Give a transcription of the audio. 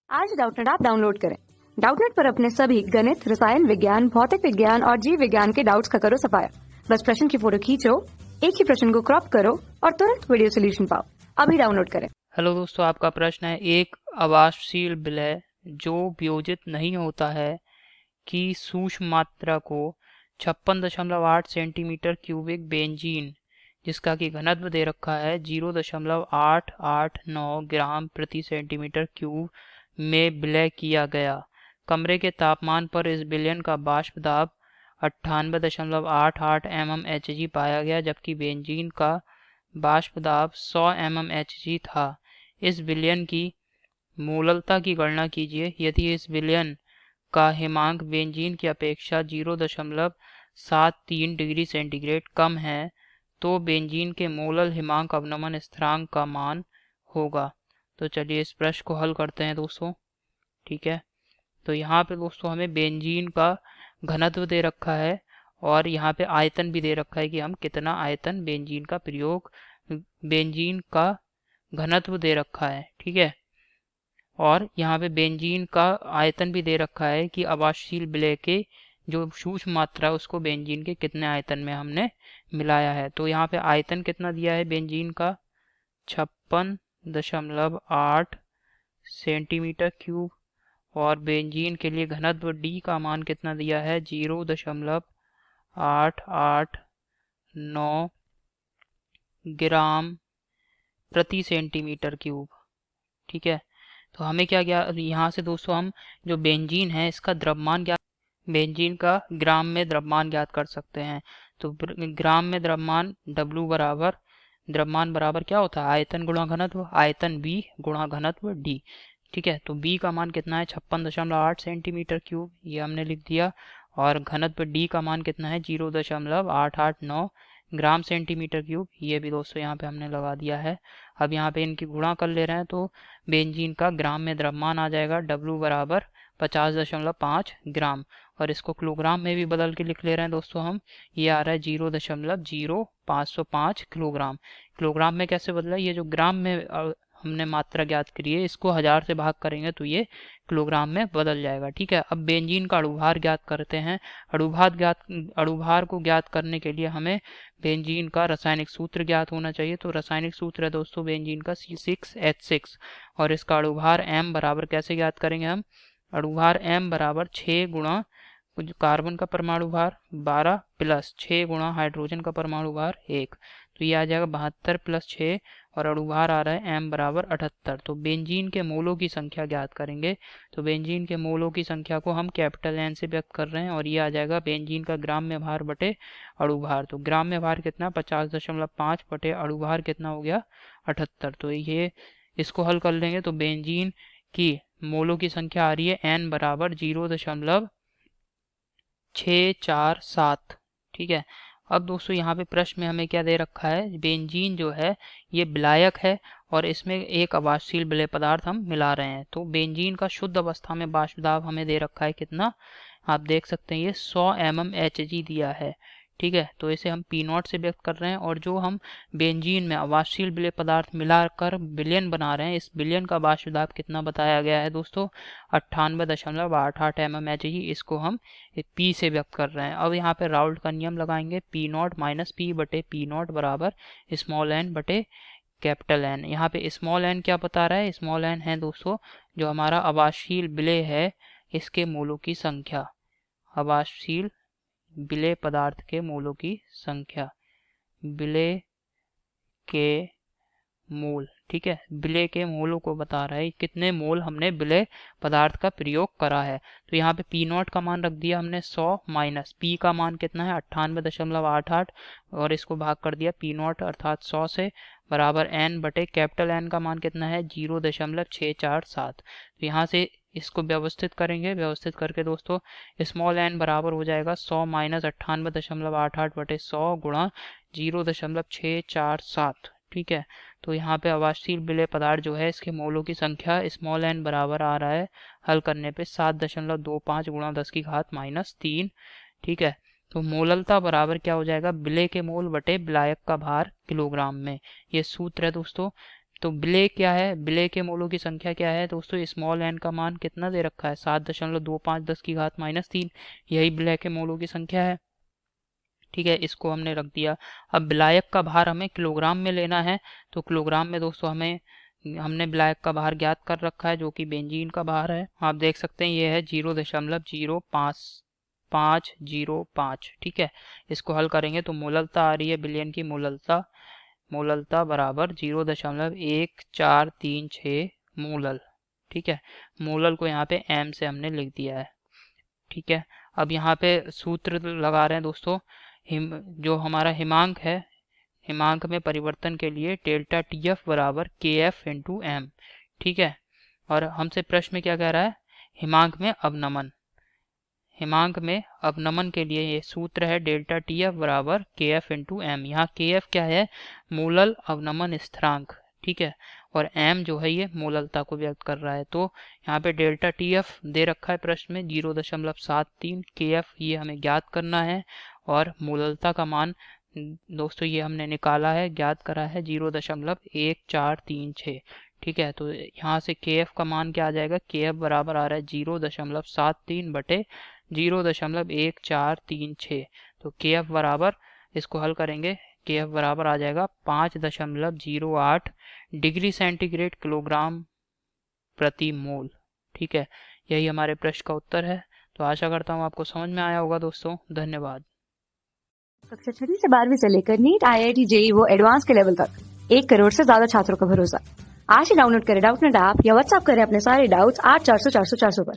आज Doubtnut app download करें। Doubtnut पर अपने सभी गणित, रसायन विज्ञान, भौतिक विज्ञान और जीव विज्ञान के डाउट्स का करो सफाया। बस प्रश्न की फोटो खींचो, एक ही प्रश्न को क्रॉप करो और तुरंत वीडियो सोल्यूशन पाओ। अभी डाउनलोड करें। हेलो दोस्तों, आपका प्रश्न है एक अवाष्पशील विलय जो वियोजित नहीं होता है की सूक्ष्म मात्रा को 56.8 सेंटीमीटर क्यूबिक बेंजीन जिसका कि घनत्व दे रखा है 0.889 ग्राम प्रति सेंटीमीटर क्यूब में विलय किया गया। कमरे के तापमान पर इस विलयन का वाष्प दाब 98.88 mmHg पाया गया, जबकि बेंजीन का वाष्प दाब 100 mmHg था। इस विलयन की मोललता की गणना कीजिए। यदि इस विलयन का हिमांक बेंजीन की अपेक्षा 0.73 डिग्री सेंटीग्रेड कम है तो बेंजीन के मोलल हिमांक अवनमन स्थिरांक का मान होगा। तो चलिए इस प्रश्न को हल करते हैं दोस्तों। ठीक है, तो यहाँ पे दोस्तों हमें बेंजीन का घनत्व दे रखा है और यहाँ पे आयतन भी दे रखा है कि हम कितना आयतन बेंजीन का प्रयोग, बेंजीन का घनत्व दे रखा है। ठीक है, और यहाँ पे बेंजीन का आयतन भी दे रखा है कि अवाष्पशील विलय के जो सूक्ष्म मात्रा है उसको बेंजीन के कितने आयतन में हमने मिलाया है। तो यहाँ पे आयतन कितना दिया है बेंजीन का 56.8 सेंटीमीटर क्यूब और बेंजीन के लिए घनत्व डी का मान कितना दिया है 0.889 ग्राम प्रति सेंटीमीटर क्यूब। ठीक है, तो हमें क्या यहाँ से दोस्तों हम जो बेंजीन है इसका द्रव्यमान बेंजीन का ग्राम में द्रव्यमान ज्ञात कर सकते हैं। तो ग्राम में द्रव्यमान W बराबर द्रव्यमान बराबर क्या होता है आयतन गुणा घनत्व, आयतन B गुणा घनत्व D। ठीक है, तो B का मान कितना है 56.8 सेंटीमीटर क्यूब, ये हमने लिख दिया, और घनत्व D का मान कितना है 0.889 ग्राम सेंटीमीटर क्यूब, ये भी दोस्तों यहाँ पे हमने लगा दिया है। अब यहाँ पे इनकी गुणा कर ले रहे हैं तो बेंजीन का ग्राम में द्रव्यमान आ जाएगा W बराबर 50.5 ग्राम, और इसको किलोग्राम में भी बदल के लिख ले रहे हैं दोस्तों हम। ये आ रहा है 0.0505 किलोग्राम। किलोग्राम में कैसे बदला, ये जो ग्राम में हमने मात्रा ज्ञात करी है इसको 1000 से भाग करेंगे तो ये किलोग्राम में बदल जाएगा। ठीक है, अब बेंजीन का अणुभार ज्ञात करते हैं। अणुभार को ज्ञात करने के लिए हमें बेंजीन का रासायनिक सूत्र ज्ञात होना चाहिए। तो रासायनिक सूत्र है दोस्तों बेंजीन का C6H6, और इसका अणुभार M बराबर कैसे ज्ञात करेंगे हम, अणुभार M बराबर 6 गुणा कार्बन का परमाणु भार 12 प्लस 6 गुणा हाइड्रोजन का परमाणु भार 1, तो ये आ जाएगा 72 प्लस 6, और अणुभार आ रहा है M बराबर 78। तो बेंजीन के मोलों की संख्या ज्ञात करेंगे। तो बेंजीन के मोलों की संख्या को हम कैपिटल N से व्यक्त कर रहे हैं, और ये आ जाएगा बेंजीन का ग्राम में भार बटे अणुभार। तो ग्राम में भार कितना 50.5 बटे अणुभार कितना हो गया 78। तो ये इसको हल कर लेंगे तो बेंजीन की मोलों की संख्या आ रही है N बराबर 0.647। ठीक है, अब दोस्तों यहाँ पे प्रश्न में हमें क्या दे रखा है, बेंजीन जो है ये विलायक है और इसमें एक अवाष्पशील विलय पदार्थ हम मिला रहे हैं। तो बेंजीन का शुद्ध अवस्था में वाष्प दाब हमें दे रखा है कितना, आप देख सकते हैं ये 100 mmHg दिया है। ठीक है, तो इसे हम P0 से व्यक्त कर रहे हैं, और जो हम बेंजीन में अवाष्पशील विलय पदार्थ मिलाकर विलयन बना रहे हैं इस विलयन का वाष्प दाब कितना बताया गया है दोस्तों 98.88 mmHg, इसको हम P से व्यक्त कर रहे हैं। अब यहाँ पे राउल्ट का नियम लगाएंगे, P0 माइनस P बटे P0 बराबर स्मॉल n बटे कैपिटल N। यहाँ पे स्मॉल n क्या बता रहा है, स्मॉल n है दोस्तों जो हमारा अवाष्पशील विलय है इसके मोलों की संख्या, अवाष्पशील विलय पदार्थ के मोलों की संख्या, विलय के मोल। ठीक है, विलय के मोलों को बता रहा है कितने मोल हमने विलय पदार्थ का प्रयोग करा है। तो यहाँ पे P0 का मान रख दिया हमने 100 माइनस P का मान कितना है 98.88, और इसको भाग कर दिया P0 अर्थात 100 से, बराबर N बटे कैपिटल N का मान कितना है 0.647। तो यहाँ से इसको व्यवस्थित करेंगे, व्यवस्थित करके दोस्तों स्मॉल n बराबर हो जाएगा 100 माइनस 98.88 बटे 100 गुणा 0.647। ठीक है, तो यहाँ पे अवाष्पशील विलय पदार्थ जो है इसके मोलों की संख्या स्मॉल n बराबर आ रहा है हल करने पे 7.25 गुणा 10 की घात माइनस 3। ठीक है, तो मोललता बराबर क्या हो जाएगा विलय के मोल बटे विलायक का भार किलोग्राम में। ये सूत्र है दोस्तों तो विलेय क्या है, विलेय के मोलों की संख्या क्या है दोस्तों, स्मॉल एन का मान कितना दे रखा है 7.25 10 की घात -3, यही विलेय के मोलों की संख्या है। ठीक है, इसको हमने रख दिया। अब विलायक का भार हमें किलोग्राम में लेना है, तो किलोग्राम में दोस्तों हमने विलायक का भार ज्ञात कर रखा है जो कि बेंजीन का भार है। आप देख सकते हैं ये है 0.0505। ठीक है, इसको हल करेंगे तो मोललता आ रही है विलयन की मोललता बराबर 0.1436 मोलल। ठीक है, मोलल को यहाँ पे एम से हमने लिख दिया है। ठीक है, अब यहाँ पे सूत्र लगा रहे हैं दोस्तों, जो हमारा हिमांक है, हिमांक में परिवर्तन के लिए डेल्टा टी एफ बराबर के एफ इंटू एम। ठीक है, और हमसे प्रश्न में क्या कह रहा है, हिमांक में अवनमन के लिए ये सूत्र है डेल्टा टी एफ बराबर के एफ इंटू एम। यहाँ के एफ क्या है, मोलल अवनमन स्थिरांक। ठीक है, और एम जो है ये मोललता को व्यक्त कर रहा है। तो यहाँ पे डेल्टा टी एफ दे रखा है प्रश्न में 0.73, के एफ ये हमें ज्ञात करना है, और मोललता का मान दोस्तों ये हमने निकाला है, ज्ञात करा है 0.1436। ठीक है, तो यहाँ से के एफ का मान क्या आ जाएगा, के एफ बराबर आ रहा है 0.73 बटे 0.1436। तो के एफ बराबर, इसको हल करेंगे, के एफ बराबर आ जाएगा 5.08 डिग्री सेंटीग्रेड किलोग्राम प्रति मोल। ठीक है, यही हमारे प्रश्न का उत्तर है। तो आशा करता हूँ आपको समझ में आया होगा दोस्तों, धन्यवाद। कक्षा 6 से 12वीं से लेकर नीट, IIT, JEE वो एडवांस के लेवल तक 1 करोड़ से ज्यादा छात्रों का भरोसा। आज ही डाउनलोड करें डाउटनेट ऐप या व्हाट्सएप करें अपने सारे डाउट्स 8400 400 400 पर।